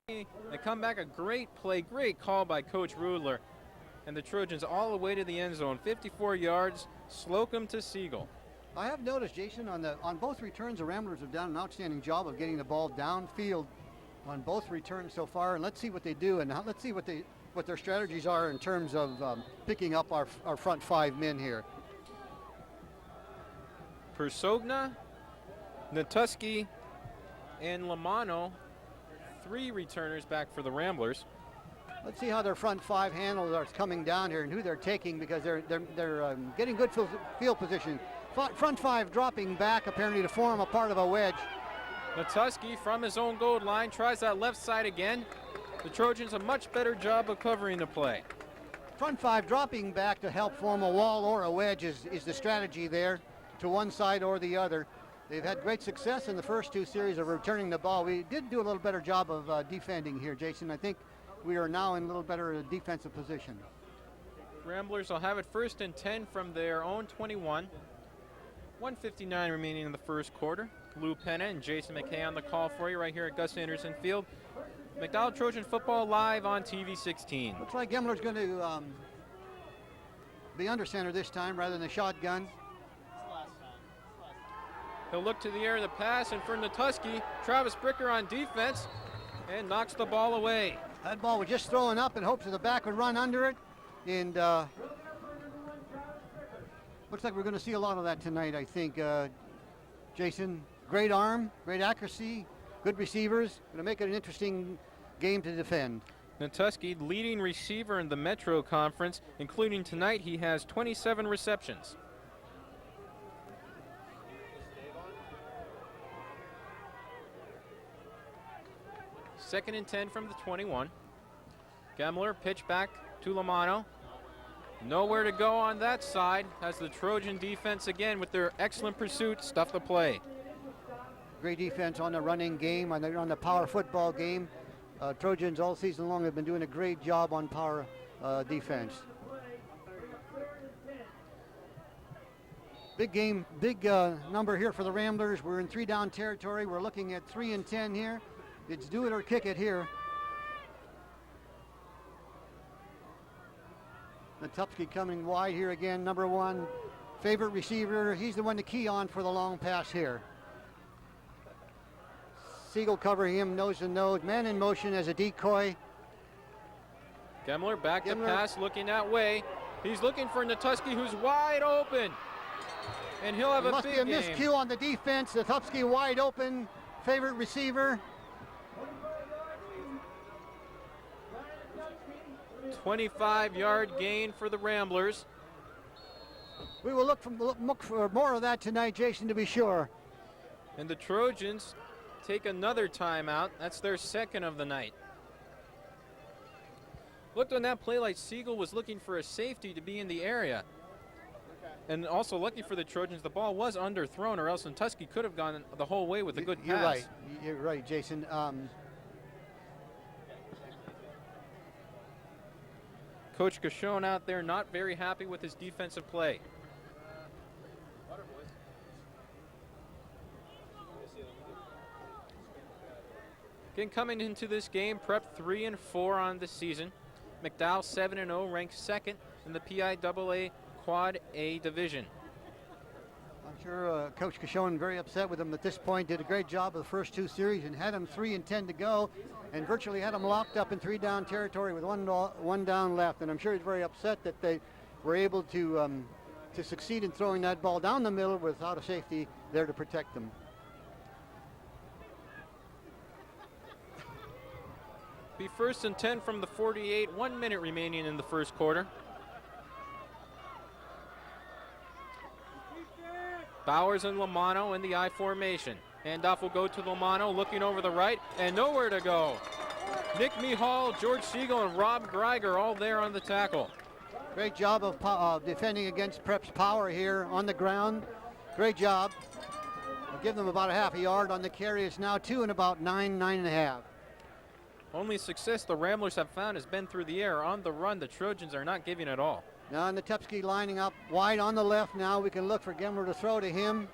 They come back, a great play, great call by Coach Rudler. And the Trojans all the way to the end zone, 54 yards, Slocum to Siegel. I have noticed, Jason, on both returns, the Ramblers have done an outstanding job of getting the ball downfield on both returns so far. And let's see what they do, and let's see what their strategies are in terms of picking up our front five men here. Persogna, Natuski, and Lamano, 3 returners back for the Ramblers. Let's see how their front five handles are coming down here and who they're taking, because they're getting good field position. Front five dropping back apparently to form a part of a wedge. Natuski from his own goal line tries that left side again. The Trojans a much better job of covering the play. Front five dropping back to help form a wall or a wedge is the strategy there, to one side or the other. They've had great success in the first 2 series of returning the ball. We did do a little better job of defending here, Jason. I think we are now in a little better defensive position. Ramblers will have it 1st and 10 from their own 21. 1:59 remaining in the first quarter. Lou Penna and Jason McKay on the call for you right here at Gus Anderson Field. McDowell Trojan football live on TV 16. Looks like Gemmler's going to be under center this time rather than the shotgun. He'll look to the air of the pass, and for Natuski, Travis Bricker on defense and knocks the ball away. That ball was just thrown up in hopes that the back would run under it, and looks like we're going to see a lot of that tonight, I think. Jason, great arm, great accuracy, good receivers. Going to make it an interesting game to defend. Natuski, leading receiver in the Metro Conference, including tonight, he has 27 receptions. Second and 10 from the 21. Gemmler pitch back to Lamano. Nowhere to go on that side as the Trojan defense again with their excellent pursuit stuff the play. Great defense on the running game, on the power football game. Trojans all season long have been doing a great job on power defense. Big game, big number here for the Ramblers. We're in 3-down territory. We're looking at 3 and 10 here. It's do it or kick it here. Natupski coming wide here again, number 1 favorite receiver. He's the one to key on for the long pass here. Siegel covering him nose to nose, man in motion as a decoy. Gemmler back to pass, looking that way. He's looking for Natuski, who's wide open. And he'll have a big game. Must be a miscue on the defense. Natupski wide open, favorite receiver. 25-yard gain for the Ramblers. We will look for more of that tonight, Jason, to be sure. And the Trojans take another timeout. That's their second of the night. Looked on that play like Siegel was looking for a safety to be in the area. And also lucky for the Trojans, the ball was underthrown, or else Natuski could have gone the whole way with a good pass. You're right, Jason. Coach Cashone out there not very happy with his defensive play. Again, coming into this game, Prep 3 and 4 on the season. McDowell 7 and 0, ranked 2nd in the PIAA Quad A division. I'm sure Coach Cashone very upset with him at this point. Did a great job of the first 2 series and had him 3 and 10 to go, and virtually had him locked up in 3-down territory with one down left. And I'm sure he's very upset that they were able to succeed in throwing that ball down the middle without a safety there to protect them. Be 1st and 10 from the 48, 1 minute remaining in the first quarter. Bowers and Lamano in the I formation. Handoff will go to Lamano, looking over the right, and nowhere to go. Nick Mihal, George Siegel, and Rob Greiger all there on the tackle. Great job of defending against Prep's power here on the ground. Great job. I'll give them about a half a yard on the carry. It's now 2 and about 9.5. Only success the Ramblers have found has been through the air. On the run, the Trojans are not giving it all. Now Natupski lining up wide on the left. Now we can look for Gemmler to throw to him.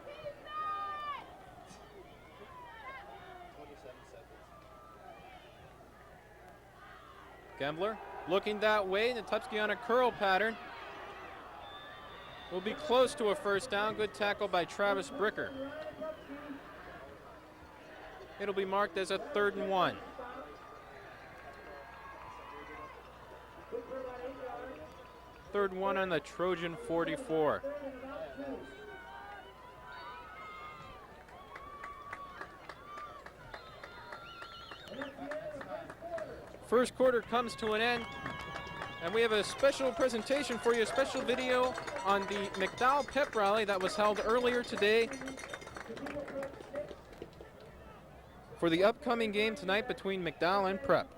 Gembler looking that way. Natupski on a curl pattern. Will be close to a first down. Good tackle by Travis Bricker. It'll be marked as a 3rd and 1. Third one on the Trojan 44. First quarter comes to an end, and we have a special presentation for you, a special video on the McDowell Pep Rally that was held earlier today for the upcoming game tonight between McDowell and Prep.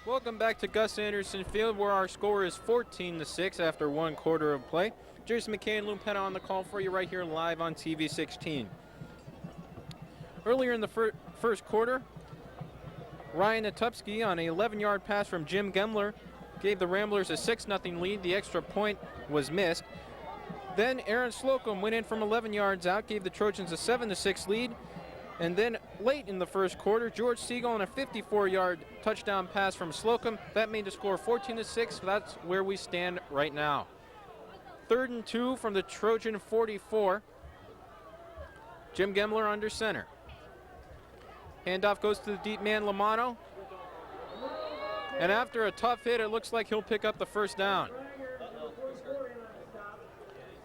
Welcome back to Gus Anderson Field, where our score is 14-6 after 1 quarter of play. Jason McKay and Lou Penna on the call for you right here live on TV 16. Earlier in the first quarter, Ryan Natupski on an 11-yard pass from Jim Gembler gave the Ramblers a 6-0 lead. The extra point was missed. Then Aaron Slocum went in from 11 yards out, gave the Trojans a 7-6 lead. And then late in the first quarter, George Siegel on a 54-yard touchdown pass from Slocum. That made the score 14-6. That's where we stand right now. 3rd and 2 from the Trojan 44. Jim Gembler under center. Handoff goes to the deep man, Lamano. And after a tough hit, it looks like he'll pick up the first down.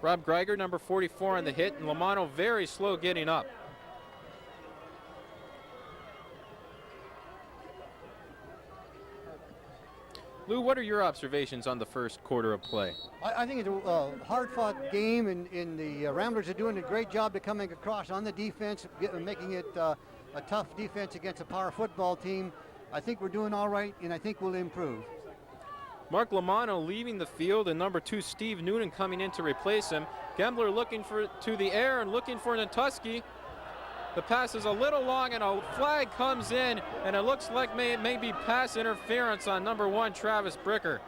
Rob Greiger, number 44 on the hit, and Lamano very slow getting up. Lou, what are your observations on the first quarter of play? I think it's a hard-fought game, and the Ramblers are doing a great job of coming across on the defense, making it a tough defense against a power football team. I think we're doing all right, and I think we'll improve. Mark Lamano leaving the field, and number 2, Steve Noonan, coming in to replace him. Gembler looking to the air and looking for Natupski. The pass is a little long, and a flag comes in, and it looks like it may be pass interference on number 1, Travis Bricker.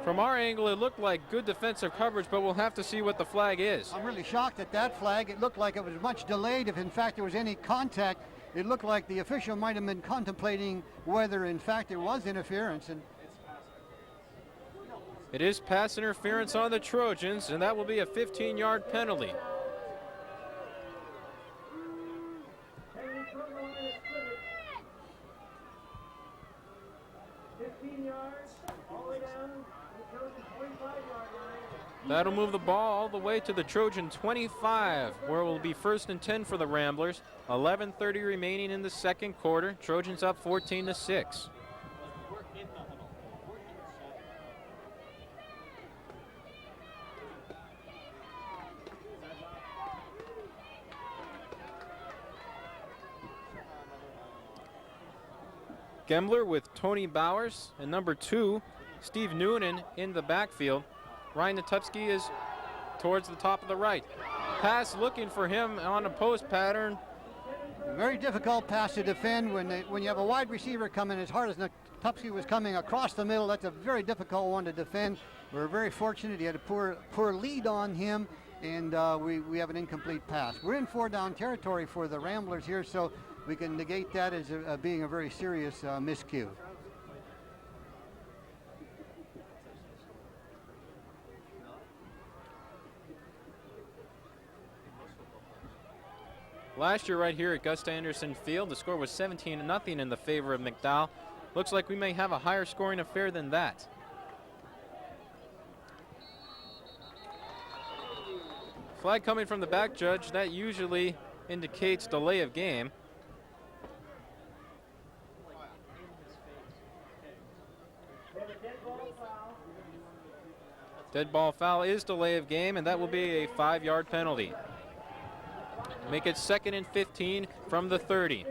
From our angle, it looked like good defensive coverage, but we'll have to see what the flag is. I'm really shocked at that flag. It looked like it was much delayed. If in fact there was any contact, it looked like the official might have been contemplating whether in fact there was interference. And it is pass interference on the Trojans, and that will be a 15-yard penalty. That'll move the ball all the way to the Trojan 25, where it will be 1st and 10 for the Ramblers. 11:30 remaining in the second quarter. Trojans up 14-6. Gembler with Tony Bowers, and number 2, Steve Noonan in the backfield. Ryan Natupski is towards the top of the right. Pass looking for him on a post pattern. Very difficult pass to defend when you have a wide receiver coming as hard as Natupski was coming across the middle. That's a very difficult one to defend. We're very fortunate. He had a poor lead on him, and we have an incomplete pass. We're in 4-down territory for the Ramblers here, so we can negate that as being a very serious miscue. Last year right here at Gus Anderson Field, the score was 17-0 in the favor of McDowell. Looks like we may have a higher scoring affair than that. Flag coming from the back judge. That usually indicates delay of game. Dead ball foul is delay of game, and that will be a 5-yard penalty. Make it 2nd and 15 from the 30.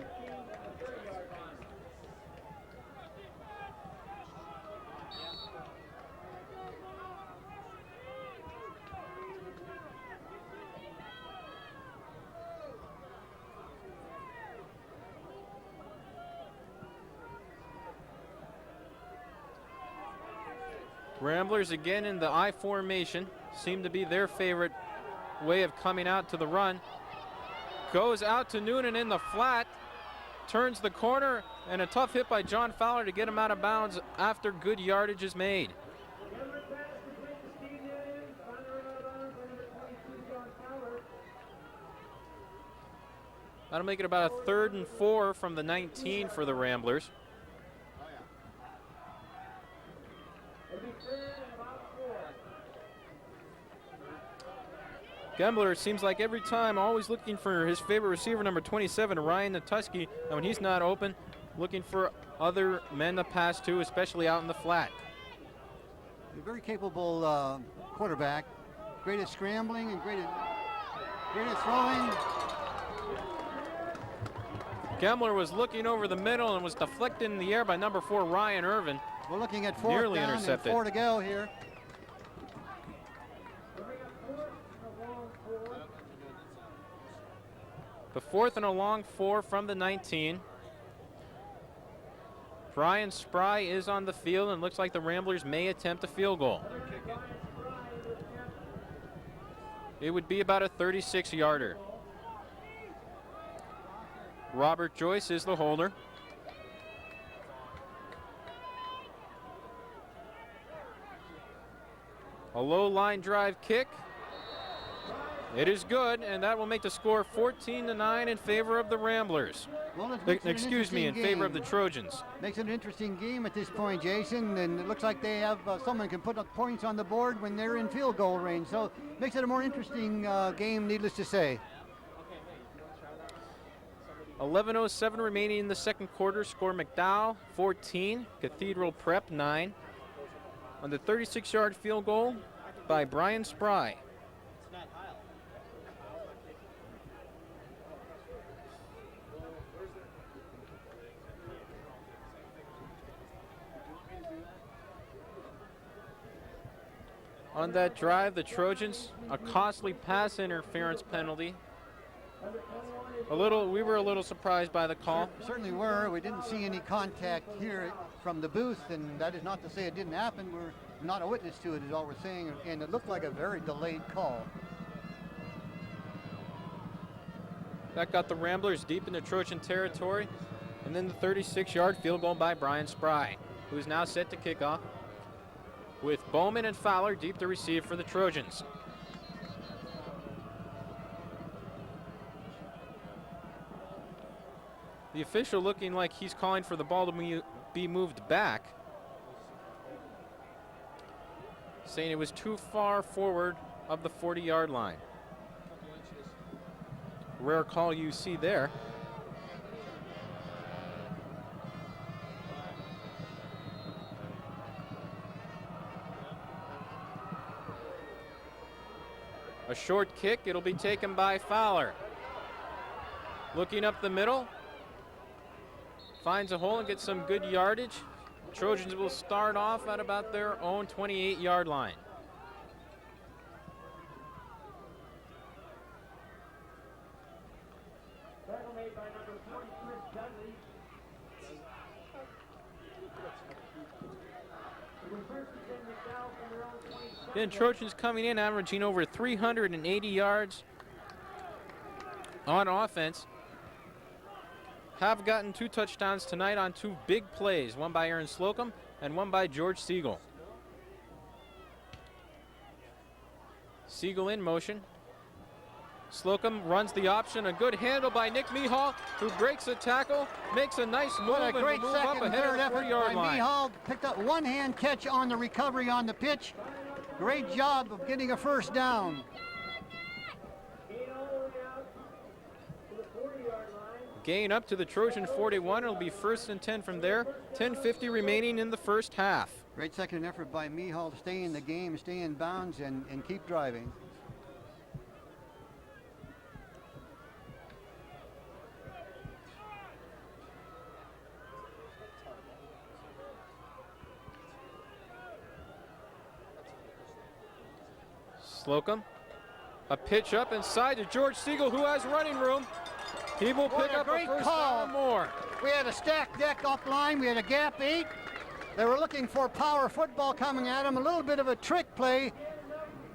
Ramblers again in the I formation. Seem to be their favorite way of coming out to the run. Goes out to Noonan in the flat. Turns the corner, and a tough hit by John Fowler to get him out of bounds after good yardage is made. That'll make it about a 3rd and 4 from the 19 for the Ramblers. Gembler seems like every time always looking for his favorite receiver, number 27, Ryan Natusky, and when he's not open, looking for other men to pass to, especially out in the flat. A very capable quarterback. Great at scrambling and great at throwing. Gembler was looking over the middle and was deflected in the air by number 4, Ryan Irvin. We're looking at 4th Nearly down intercepted. and 4 to go here. The 4th and a long 4 from the 19. Brian Spry is on the field, and looks like the Ramblers may attempt a field goal. It would be about a 36-yarder. Robert Joyce is the holder. A low line drive kick. It is good, and that will make the score 14-9 in favor of the Ramblers. Well, Excuse me, in favor of the Trojans. Makes it an interesting game at this point, Jason, and it looks like they have someone can put up points on the board when they're in field goal range. So makes it a more interesting game, needless to say. 11:07 remaining in the second quarter. Score McDowell 14, Cathedral Prep 9. On the 36-yard field goal by Brian Spry. On that drive, the Trojans, a costly pass interference penalty. We were a little surprised by the call. Certainly were. We didn't see any contact here from the booth, and that is not to say it didn't happen. We're not a witness to it, is all we're saying, and it looked like a very delayed call. That got the Ramblers deep into Trojan territory, and then the 36-yard field goal by Brian Spry, who's now set to kick off, with Bowman and Fowler deep to receive for the Trojans. The official looking like he's calling for the ball to be moved back, saying it was too far forward of the 40-yard line. Rare call you see there. A short kick, it'll be taken by Fowler. Looking up the middle, finds a hole and gets some good yardage. Trojans will start off at about their own 28-yard line. Then Trojans coming in, averaging over 380 yards on offense. Have gotten 2 touchdowns tonight on 2 big plays, one by Aaron Slocum and one by George Siegel. Siegel in motion. Slocum runs the option, a good handle by Nick Mihal, who breaks a tackle, makes a nice move, What a and great will move up second, ahead of third the effort 40-yard by line. Mihal. Picked up one-hand catch on the recovery on the pitch. Great job of getting a first down. Gain up to the Trojan 41. It'll be 1st and 10 from there. 10:50 remaining in the first half. Great second effort by Mihal to stay in the game, stay in bounds, and keep driving. Slocum, a pitch up inside to George Siegel, who has running room. He will pick up a first down or more. We had a stacked deck up line. We had a gap 8. They were looking for power football coming at them. A little bit of a trick play.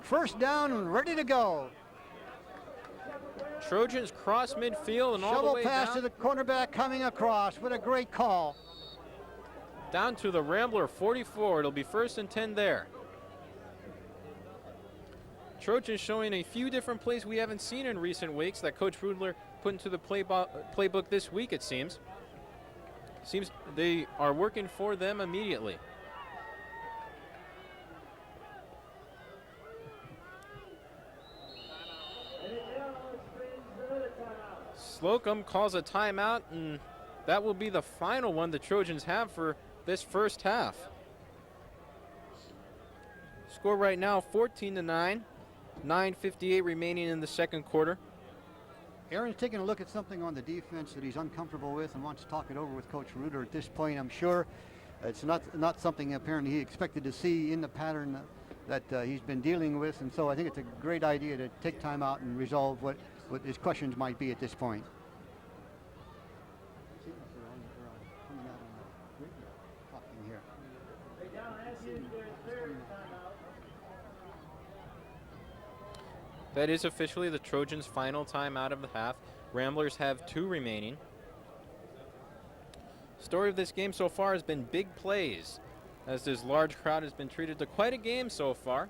First down and ready to go. Trojans cross midfield and all the way Shovel pass down to the cornerback coming across. What a great call. down to the Rambler 44. It'll be 1st and 10 there. Trojans showing a few different plays we haven't seen in recent weeks that Coach Rudler put into the playbook this week, it seems. Seems they are working for them immediately. Slocum calls a timeout, and that will be the final one the Trojans have for this first half. Score right now 14-9. 9:58 remaining in the second quarter. Aaron's taking a look at something on the defense that he's uncomfortable with and wants to talk it over with Coach Rudler at this point. I'm sure it's not something apparently he expected to see in the pattern that he's been dealing with, and so I think it's a great idea to take time out and resolve what his questions might be at this point. That is officially the Trojans' final timeout of the half. Ramblers have 2 remaining. Story of this game so far has been big plays, as this large crowd has been treated to quite a game so far.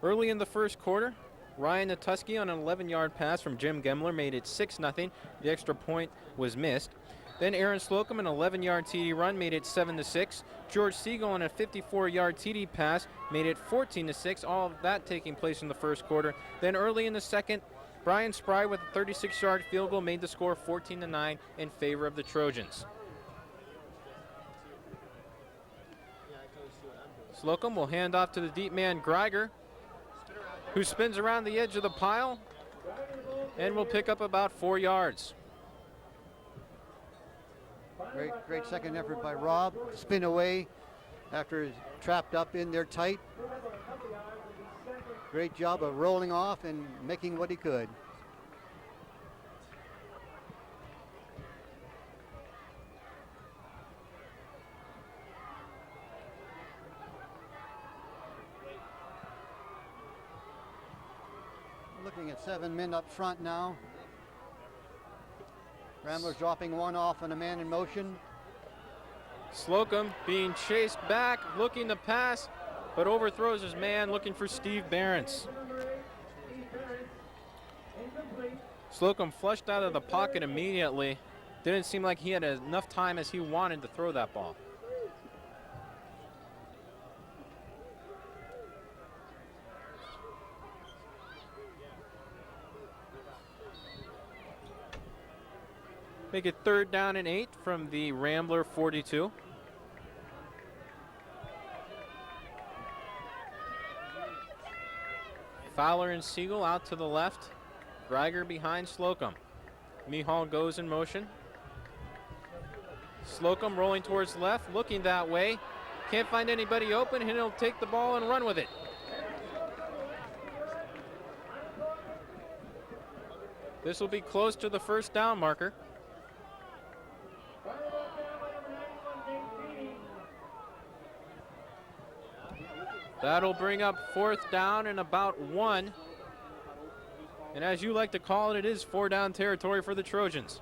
Early in the first quarter, Ryan Natuski on an 11-yard pass from Jim Gemler made it 6-0. The extra point was missed. Then Aaron Slocum, an 11-yard TD run, made it 7-6. George Siegel on a 54-yard TD pass made it 14-6. All of that taking place in the first quarter. Then early in the second, Brian Spry with a 36-yard field goal made the score 14-9 in favor of the Trojans. Slocum will hand off to the deep man Greiger, who spins around the edge of the pile and will pick up about 4 yards. Great second effort by Rob. Spin away after he's trapped up in there tight. Great job of rolling off and making what he could. Looking at 7 men up front now. Ramblers dropping one off on a man in motion. Slocum being chased back, looking to pass, but overthrows his man, looking for Steve Behrens. Slocum flushed out of the pocket immediately. Didn't seem like he had enough time as he wanted to throw that ball. Make it 3rd down and 8 from the Rambler 42. Fowler and Siegel out to the left. Greiger behind Slocum. Mihal goes in motion. Slocum rolling towards left, looking that way. Can't find anybody open, and he'll take the ball and run with it. This will be close to the first down marker. That'll bring up 4th down and about 1. And as you like to call it, it is 4-down territory for the Trojans.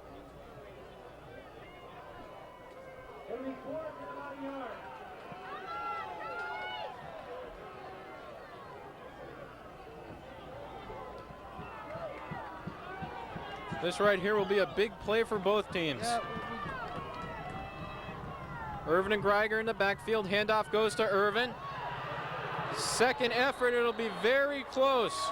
This right here will be a big play for both teams. Yeah. Irvin and Greiger in the backfield. Handoff goes to Irvin. Second effort, it'll be very close.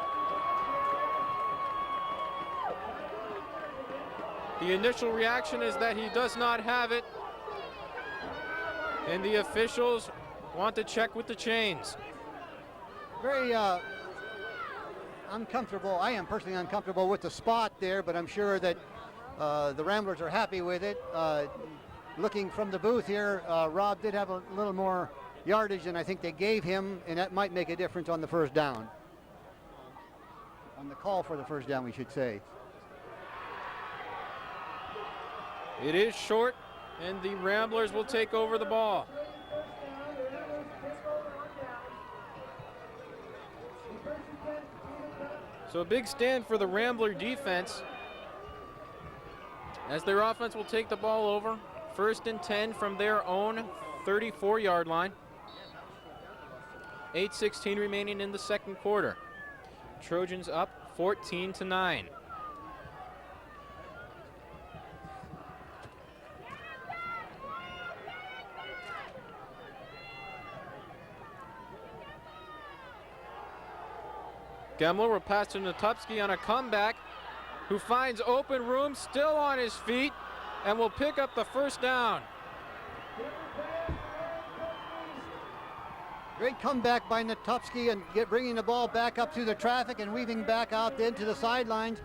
The initial reaction is that he does not have it. And the officials want to check with the chains. Very uncomfortable. I am personally uncomfortable with the spot there, but I'm sure that the Ramblers are happy with it. Looking from the booth here, Rob did have a little more yardage than I think they gave him, and that might make a difference on the first down. On the call for the first down, we should say. It is short, and the Ramblers will take over the ball. So a big stand for the Rambler defense, as their offense will take the ball over. 1st and 10 from their own 34-yard line. 8:16 remaining in the second quarter. Trojans up 14-9. Gemler will pass to Natupski on a comeback, who finds open room, still on his feet, and will pick up the first down. Great comeback by Natupski and bringing the ball back up through the traffic and weaving back out into the sidelines,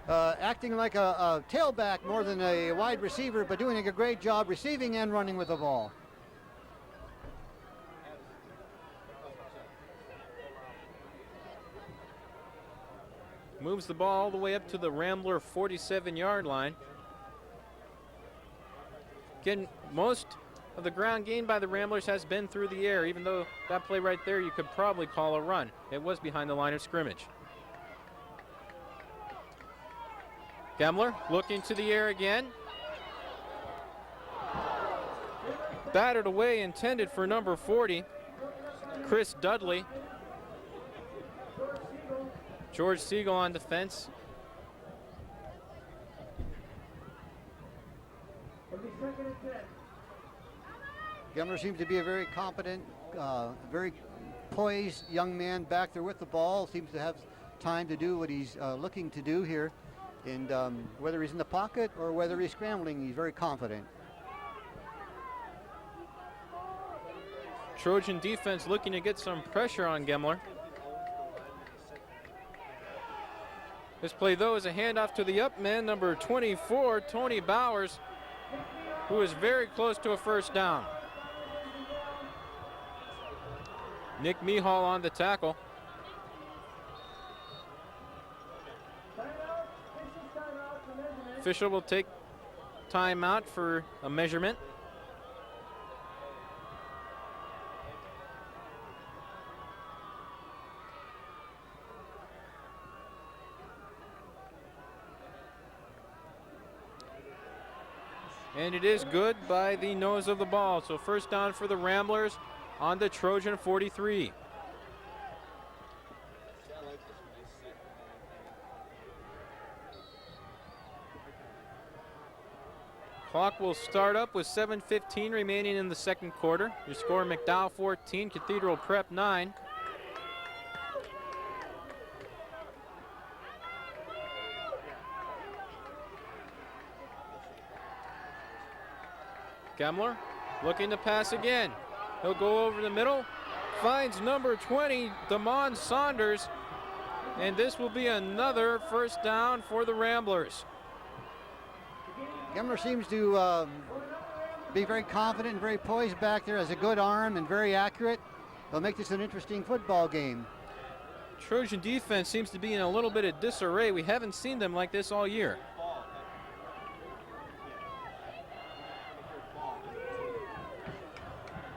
acting like a tailback more than a wide receiver, but doing a great job receiving and running with the ball. Moves the ball all the way up to the Rambler 47-yard line. Again, most of the ground gained by the Ramblers has been through the air, even though that play right there you could probably call a run. It was behind the line of scrimmage. Gemler looking to the air again. Battered away, intended for number 40, Chris Dudley. George Siegel on defense. Gemler seems to be a very competent, very poised young man back there with the ball. Seems to have time to do what he's looking to do here. And whether he's in the pocket or whether he's scrambling, he's very confident. Trojan defense looking to get some pressure on Gemler. This play, though, is a handoff to the up man, number 24, Tony Bowers, who is very close to a first down. Nick Mihal on the tackle. Official will take timeout for a measurement. And it is good by the nose of the ball. So first down for the Ramblers on the Trojan 43. Clock will start up with 7:15 remaining in the second quarter. Your score: McDowell 14, Cathedral Prep 9. Gemler looking to pass again. He'll go over the middle, finds number 20, Damon Saunders, and this will be another first down for the Ramblers. Gemler seems to be very confident and very poised back there, has a good arm and very accurate. They'll make this an interesting football game. Trojan defense seems to be in a little bit of disarray. We haven't seen them like this all year.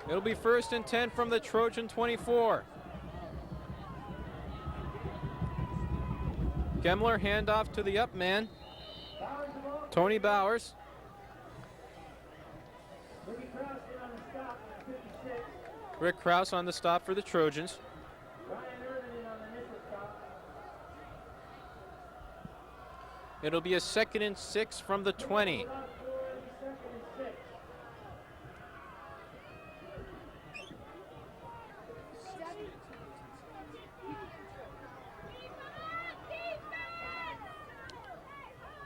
It'll be 1st and 10 from the Trojan 24. Gemler handoff to the up man, Tony Bowers. Rick Krause on the stop for the Trojans. It'll be a 2nd and 6 from the 20.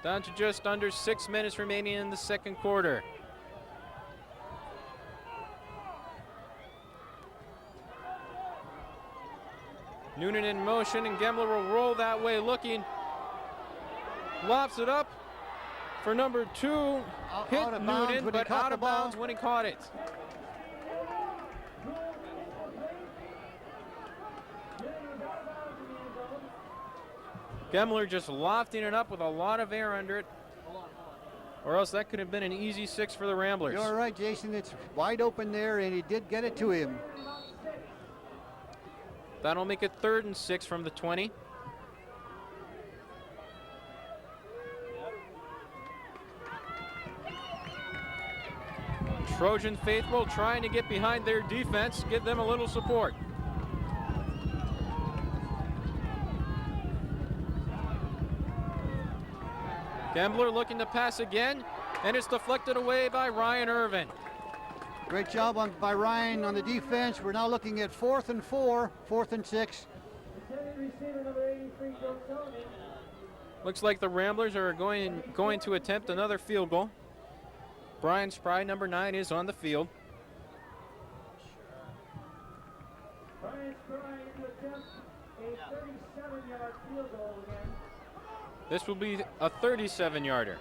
Down to just under 6 minutes remaining in the second quarter. Noonan in motion, and Gemmler will roll that way looking. Lofts it up for number 2. Hit Out of bounds Noonan, when he but caught out the of bounds ball. when he caught it. Gemmler just lofting it up with a lot of air under it, or else that could have been an easy 6 for the Ramblers. You're right, Jason. It's wide open there, and he did get it to him. That'll make it 3rd and 6 from the 20. Trojan faithful trying to get behind their defense, give them a little support. Gemmler looking to pass again, and it's deflected away by Ryan Irvin. Great job by Ryan on the defense. We're now looking at 4th and 4, 4th and 6. Looks like the Ramblers are going to attempt another field goal. Brian Spry, number 9, is on the field. Brian Spry to attempt a 37-yard field goal again. This will be a 37-yarder.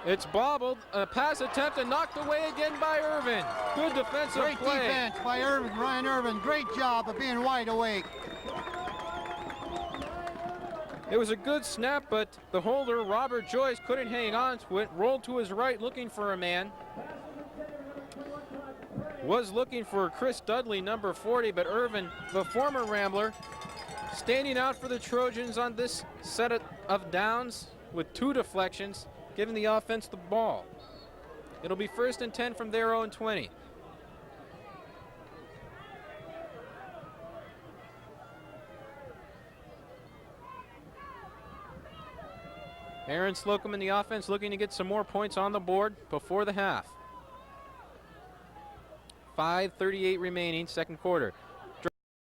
It's bobbled, a pass attempt and knocked away again by Irvin. Good defensive Great play. defense by Irvin, Ryan Irvin. Great job of being wide awake. It was a good snap, but the holder, Robert Joyce, couldn't hang on to it. Rolled to his right looking for a man. Was looking for Chris Dudley, number 40, but Irvin, the former Rambler, standing out for the Trojans on this set of downs with 2 deflections, giving the offense the ball. It'll be 1st and 10 from their own 20. Aaron Slocum in the offense looking to get some more points on the board before the half. 5:38 remaining, second quarter.